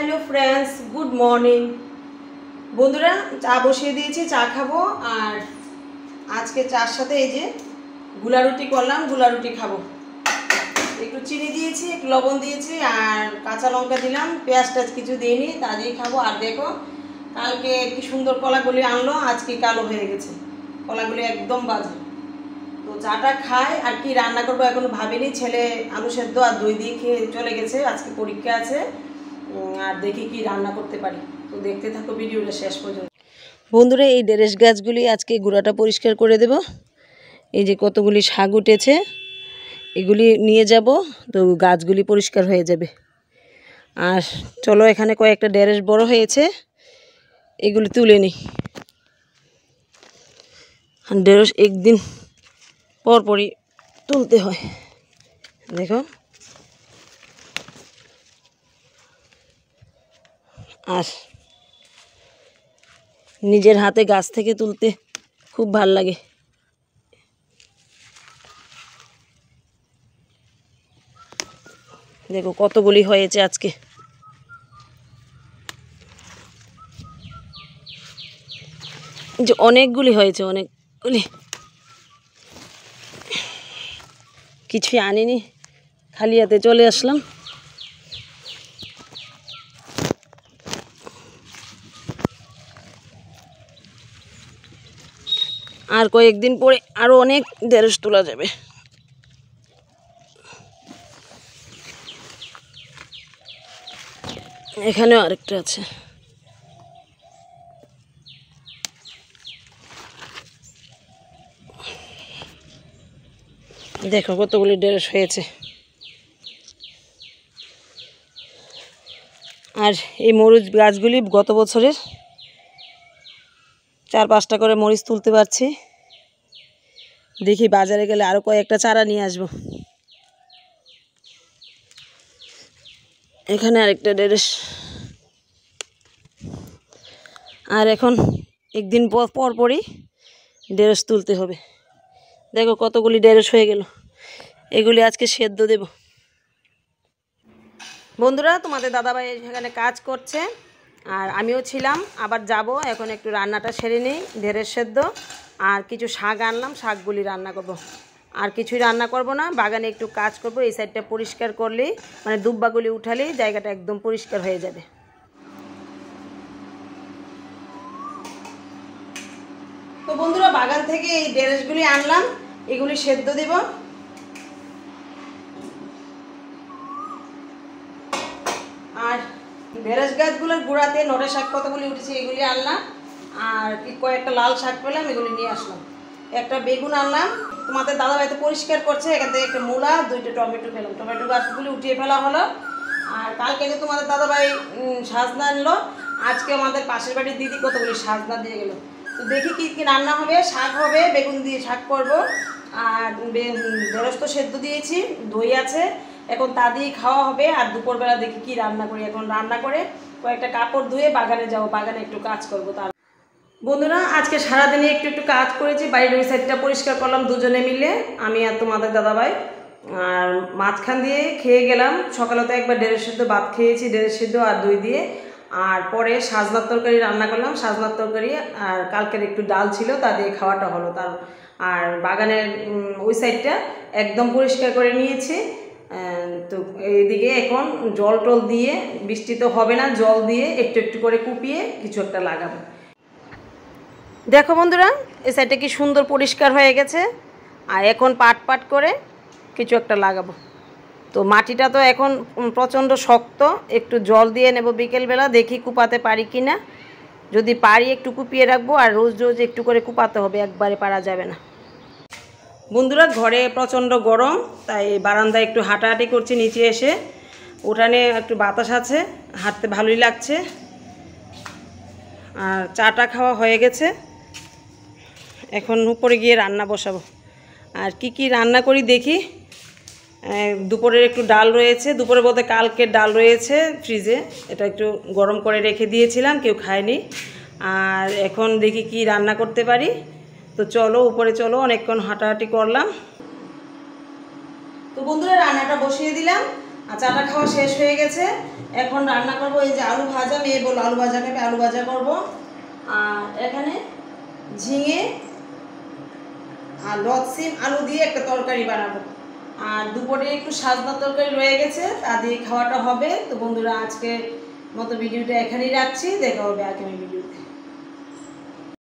Hello friends good morning बंधुरा चा बसिए दिएछि चा खाबो और आज के चार साथे এই যে গুলা রুটি করলাম গুলা রুটি খাবো একটু চিনি দিয়েছি একটু লবণ দিয়েছি আর কাঁচা লঙ্কা দিলাম পেঁয়াজ টাজ কিছু দেইনি তা দিয়ে খাবো আর দেখো কালকে কি সুন্দর কলাগুলি আনলো আজকে কালো হয়ে গেছে কলাগুলি একদম বাজে তো চাটা খাই আর কি রান্না করব এখনো ভাবিনি ছেলে আলু সেদ্ধ আর দই দিয়ে খেয়ে চলে গেছে আজকে পরীক্ষা আছে আর দেখি কি রান্না করতে পারি তো দেখতে থাকো ভিডিওটা শেষ পর্যন্ত বন্ধুরা এই ঢেঁড়স গাছগুলি আজকে গোড়াটা পরিষ্কার করে দেব এই যে কতগুলি শাক উঠেছে এগুলি নিয়ে যাব তো গাছগুলি পরিষ্কার হয়ে যাবে আর চলো এখানে কয়েকটা ঢেঁড়স বড় হয়েছে এগুলি তুলে নিই ঢেঁড়স একদিন পর পরই তুলতে হয় দেখো আর নিজের হাতে গাছ থেকে তুলতে খুব ভালো লাগে দেখো কতগুলি হয়েছে আজকে যে অনেকগুলি হয়েছে অনেকগুলি কিছুই আনিনি খালি হাতে চলে আসলাম আর কয়েকদিন পরে আরো অনেক ঢেঁড়স তোলা যাবে এখানেও আরেকটা আছে দেখো কতগুলি ঢেঁড়স হয়েছে আর এই মরিচ গাছগুলি গত বছরের 4-5টা করে মরিচ তুলতে পারছি দেখি বাজারে গেলে আরো কয়েকটা চারা নিয়ে আসব এখানে আরেকটা ঢেঁড়স আর এখন একদিন পর পরই ঢেঁড়স তুলতে হবে দেখো কতগুলি ঢেঁড়স হয়ে গেল এগুলি আজকে সেদ্ধ দেব বন্ধুরা তোমাদের দাদাভাই এখানে কাজ করছে আর আমিও ছিলাম আবার যাব এখন একটু রান্নাটা সেরে নেই ঢেঁড়স সেদ্ধ আর কিছু শাক আনলাম শাকগুলি রান্না করব আর কিছুই রান্না করব না বাগানে একটু কাজ করব এই সাইডটা পরিষ্কার করলেই মানে দুব্বাগুলি উঠালেই জায়গাটা একদম পরিষ্কার হয়ে যাবে তো বন্ধুরা বাগান থেকে এই ঢেঁড়সগুলি আনলাম এগুলি সেদ্ধ দেব আর ঢেঁড়স গাছগুলোর গোড়াতে নড়ে শাক কতগুলি উঠেছে এগুলি আনলাম আর কয়েকটা লাল শাক পেলাম এগুলি নিয়ে আসলাম একটা বেগুন আনলাম তোমাদের দাদাভাই তো পরিষ্কার করছে এখান থেকে একটা মূলা 2টা টমেটো পেলাম টমেটো গাছগুলি উঠিয়ে ফেলা হলো আর কালকে যে তোমাদের দাদাভাই সাজনা আনলো আজকে আমাদের পাশের বাড়ির দিদি কতগুলি সাজনা দিয়ে গেল তো দেখি কি কি রান্না হবে শাক হবে বেগুন দিয়ে শাক করব আর ঢেঁড়স তো সেদ্ধ দিয়েছি দই আছে এখন তা দিয়ে খাওয়া হবে আর দুপুরবেলা দেখি কি রান্না করি এখন রান্না করে কয়েকটা কাপড় ধুয়ে বাগানে যাব বাগানে একটু কাজ করব তার বন্ধুরা আজকে সারাদিনে একটু কাজ করেছি বাড়ির ওই সাইডটা পরিষ্কার করলাম দুজনে মিলে আমি আর তোমাদের দাদাভাই আর মাঝখান দিয়ে খেয়ে গেলাম সকালে তো একবার ঢেঁড়স সেদ্ধ ভাত খেয়েছি ঢেঁড়স সেদ্ধ আর দই দিয়ে আর পরে সাজনার তরকারি রান্না করলাম সাজনার তরকারি আর কালকের একটু ডাল ছিল তা দিয়ে খাওয়াটা হলো তার আর বাগানের ওই সাইডটা একদম পরিষ্কার করে নিয়েছি তো এইদিকে এখন জল টল দিয়ে বৃষ্টি তো হবে না জল দিয়ে একটু একটু করে কুপিয়ে কিছু একটা লাগাবো দেখো বন্ধুরা এই সাইডটা কি সুন্দর পরিষ্কার হয়ে গেছে আর এখন পাট করে কিছু একটা লাগাবো তো মাটিটা তো এখন প্রচণ্ড শক্ত একটু জল দিয়ে নেব বিকেলবেলা দেখি কুপাতে পারি কি না যদি পারি একটু কুপিয়ে রাখবো আর রোজ রোজ একটু করে কুপাতে হবে একবারে পারা যাবে না বন্ধুরা ঘরে প্রচণ্ড গরম তাই বারান্দায় একটু হাঁটাহাঁটি করছি নিচে এসে উঠানে একটু বাতাস আছে হাঁটতে ভালোই লাগছে আর চাটা খাওয়া হয়ে গেছে এখন উপরে গিয়ে রান্না বসাবো আর কি রান্না করি দেখি দুপুরের একটু ডাল রয়েছে দুপুরে বলতে কালকের ডাল রয়েছে ফ্রিজে এটা একটু গরম করে রেখে দিয়েছিলাম কেউ খায়নি আর এখন দেখি কি রান্না করতে পারি তো চলো উপরে চলো অনেকক্ষণ হাঁটাহাঁটি করলাম তো বন্ধুরা রান্নাটা বসিয়ে দিলাম আর চাটা খাওয়া শেষ হয়ে গেছে। এখন রান্না করব এই যে আলু ভাজা, মেয়ে বললো আলু ভাজা খাবে, আলু ভাজা করব। আর এখানে ঝিঙে আর লতসিম আলু দিয়ে একটা তরকারি বানাবো। আর দুপুরে একটু সাজনা তরকারি রয়ে গেছে, তা দিয়ে খাওয়াটা হবে। তো বন্ধুরা, আজকে মতো ভিডিওটা এখানেই রাখছি, দেখা হবে আগামী ভিডিওতে।